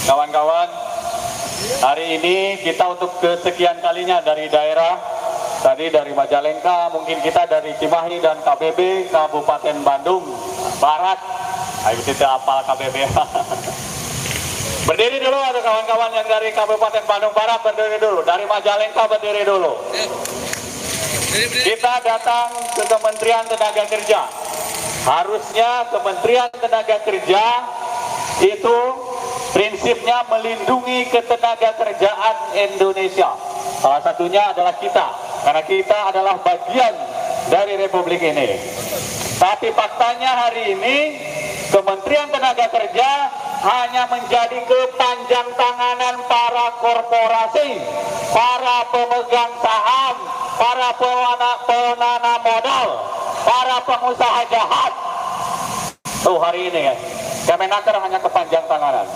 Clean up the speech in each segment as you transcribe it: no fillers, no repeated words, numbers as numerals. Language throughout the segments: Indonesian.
Kawan-kawan, hari ini kita untuk kesekian kalinya dari daerah, tadi dari Majalengka, mungkin kita dari Cimahi dan KBB, Kabupaten Bandung Barat. Ayo kita apal KBB. Berdiri dulu ada kawan-kawan yang dari Kabupaten Bandung Barat, berdiri dulu. Dari Majalengka berdiri dulu. Kita datang ke Kementerian Tenaga Kerja. Harusnya Kementerian Tenaga Kerja itu prinsipnya melindungi ketenagakerjaan Indonesia. Salah satunya adalah kita, karena kita adalah bagian dari Republik ini. Tapi faktanya hari ini Kementerian Tenaga Kerja hanya menjadi kepanjang tanganan para korporasi, para pemegang saham, para penanam modal, para pengusaha jahat. Tuh hari ini ya, Kemenaker hanya kepanjang tanganan.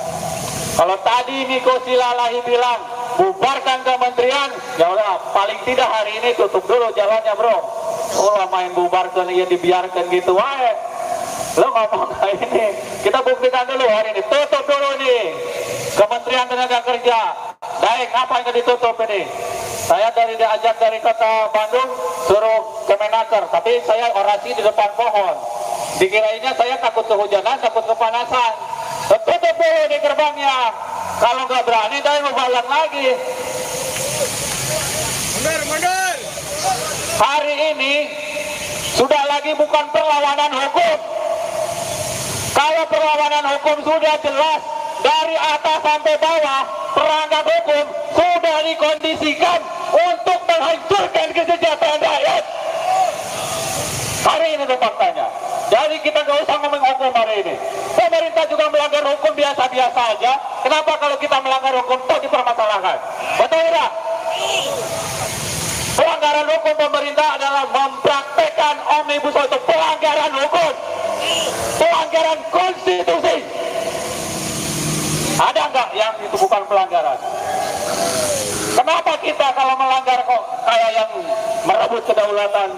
Kalau tadi Niko Silalahi bilang bubarkan kementerian, ya udah paling tidak hari ini tutup dulu jalannya bro. Oh main bubarkan ya dibiarkan gitu wae. Lo ngomong kayak ini, kita buktikan dulu hari ini, tutup dulu nih Kementerian Tenaga Kerja. Baik, ngapain ditutup ini? Saya diajak dari kota Bandung suruh Kemenaker, tapi saya orasi di depan pohon. Dikirainya saya takut kehujanan, takut kepanasan. Tutup dulu di gerbangnya. Kalau nggak berani, saya mau balik lagi. Mundur. Hari ini sudah lagi bukan perlawanan hukum. Kalau perlawanan hukum sudah jelas dari atas sampai bawah, perangkat hukum sudah dikondisikan untuk menghancurkan kesejahteraan rakyat. Hari ini itu faktanya. Jadi kita nggak usah ngomong hukum hari ini. Pemerintah juga melanggar hukum biasa-biasa aja. Kenapa kalau kita melanggar hukum itu dipermasalahkan? Betul tidak? Pelanggaran hukum pemerintah adalah mempraktekkan omnibus law, itu pelanggaran hukum, pelanggaran konstitusi. Ada nggak yang itu bukan pelanggaran? Kenapa kita kalau melanggar kok kayak yang merebut kedaulatan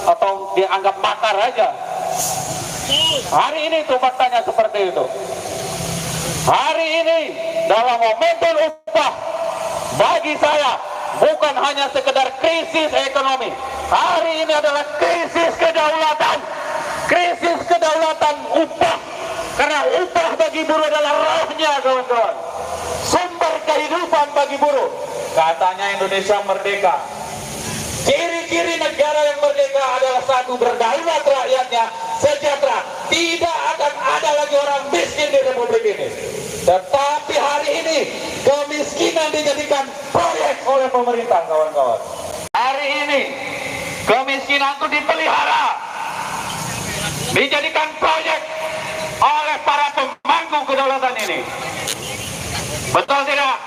atau dianggap makar aja? Hari ini tuh faktanya seperti itu. Hari ini dalam momentum upah bagi saya bukan hanya sekedar krisis ekonomi. Hari ini adalah krisis kedaulatan upah. Karena upah bagi buruh adalah rohnya kawan-kawan, sumber kehidupan bagi buruh. Katanya Indonesia merdeka. Ciri-ciri negara yang merdeka adalah satu, berdaulat rakyatnya, sejahtera. Tidak akan ada lagi orang miskin di Republik ini. Tetapi hari ini kemiskinan dijadikan proyek oleh pemerintah kawan-kawan. Hari ini kemiskinan itu dipelihara, dijadikan proyek oleh para pemangku kedaulatan ini. Betul tidak?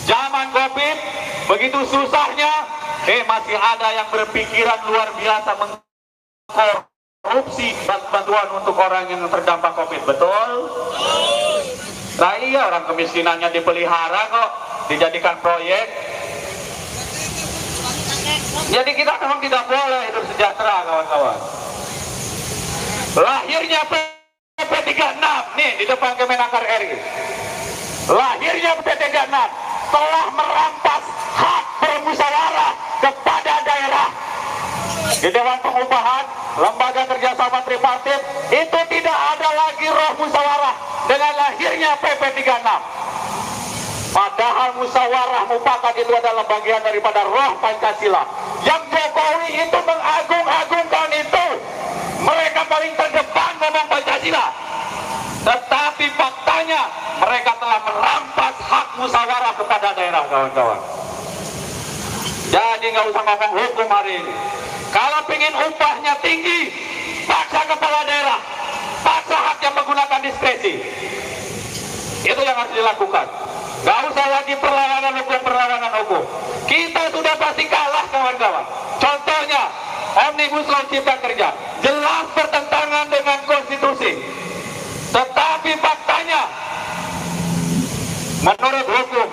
Zaman Covid begitu susahnya, masih ada yang berpikiran luar biasa mengkorupsi bantuan untuk orang yang terdampak Covid. Betul? Nah iya, orang kemiskinannya dipelihara kok, dijadikan proyek. Jadi kita memang tidak boleh hidup sejahtera kawan-kawan. Lahirnya PP 36 nih di depan Kemenaker RI. Lahirnya PP 36 telah merampas hak bermusyawarah kepada daerah. Di Dewan Pengupahan, lembaga kerjasama tripartit, itu tidak ada lagi roh musyawarah dengan lahirnya PP 36. Padahal musyawarah mufakat itu adalah bagian daripada roh Pancasila. Yang Jokowi itu mengagung-agungkan itu. Mereka paling terdepan ngomong Pancasila. Tetapi faktanya mereka telah merampas hak musyawarah kepada daerah kawan-kawan. Jadi nggak usah ngomong hukum hari ini. Kalau ingin upahnya tinggi, paksa kepala daerah, paksa haknya menggunakan diskresi. Itu yang harus dilakukan. Nggak usah lagi perlawanan hukum. Kita sudah pasti kalah kawan-kawan. Contohnya Omnibus Law Cipta Kerja jelas bertentangan dengan konstitusi. Tetapi faktanya menurut hukum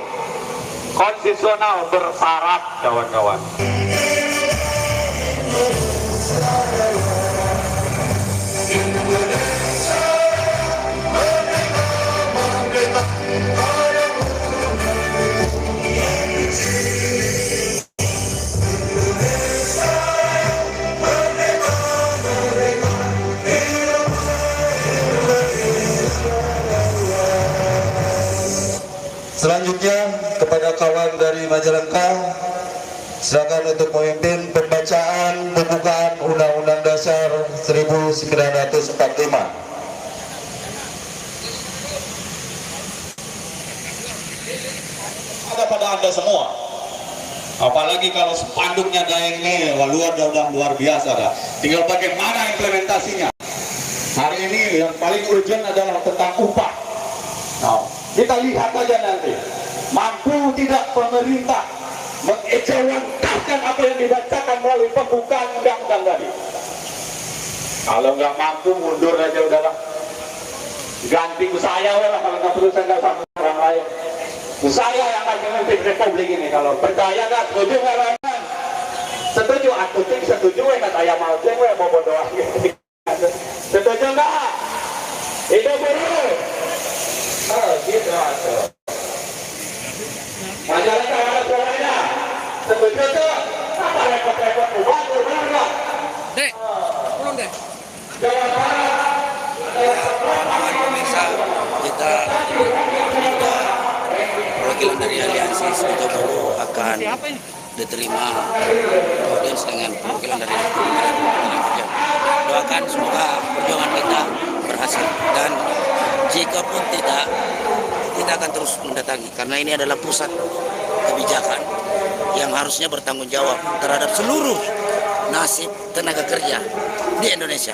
konstitusional bersyarat kawan-kawan. Selanjutnya kepada kawan dari Majalengka, silakan untuk memimpin pembacaan pembukaan Undang-Undang Dasar 1945. Ada pada Anda semua. Apalagi kalau spanduknya ini luar biasa dah. Tinggal bagaimana implementasinya. Hari ini yang paling urgent adalah tentang upah. Nah, kita lihat aja nanti. Mampu tidak pemerintah mengejawantahkan apa yang dibacakan melalui pembukaan undang-undang tadi. Kalau nggak mampu mundur aja udahlah. Ganti ke saya lah kalau nggak perlu saya nggak sama orang lain. Saya yang akan memimpin republik ini. Kalau percaya nggak setuju nggak lain? Setuju, aku sih setuju ya kata yang mau cewek mau bodoh aja. Setuju nggak? Itu buruh. Oh gitu aja. Majalengka mana suaranya? Setuju tuh? Apa repot-repot buat benar nggak? Dek, belum deh. Jawa Barat. Teman-teman pemirsa, kita perwakilan dari aliansi Serikat Buruh akan diterima audiens dengan perwakilan dari Kementerian Kerja. Doakan semoga perjuangan kita berhasil, dan jika pun tidak, kita akan terus mendatangi karena ini adalah pusat kebijakan yang harusnya bertanggung jawab terhadap seluruh nasib tenaga kerja di Indonesia.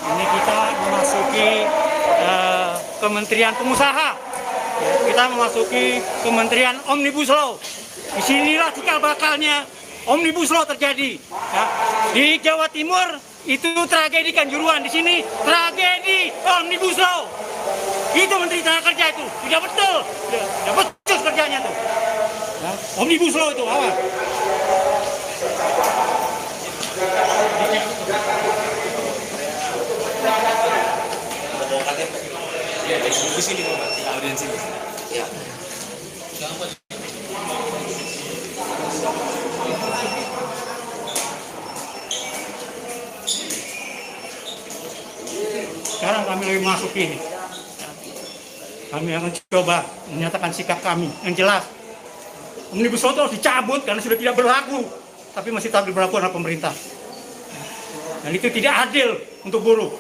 Ini kita memasuki Kementerian Pengusaha. Kita memasuki Kementerian Omnibus Law. Disinilah cikal bakalnya Omnibus Law terjadi. Ya. Di Jawa Timur itu tragedi Kanjuruhan, di sini tragedi Omnibus Law. Itu Menteri Tenaga Kerja itu, tidak betul, tidak betul kerjanya tuh. Ya. Omnibus Law itu awal. Di sini audiens ini. Ya. Sekarang kami lagi masuk ini. Kami akan coba menyatakan sikap kami yang jelas. Omnibus Law itu harus dicabut karena sudah tidak berlaku, tapi masih tetap berlaku oleh pemerintah. Dan itu tidak adil untuk buruh.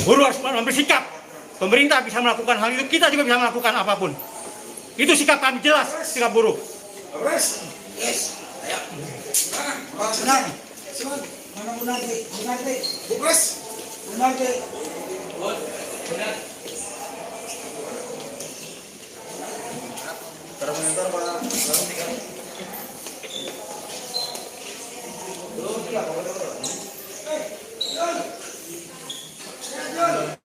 Buruh harus mengambil sikap. Pemerintah bisa melakukan hal itu, kita juga bisa melakukan apapun. Itu sikap kami jelas, sikap buruh. Pak.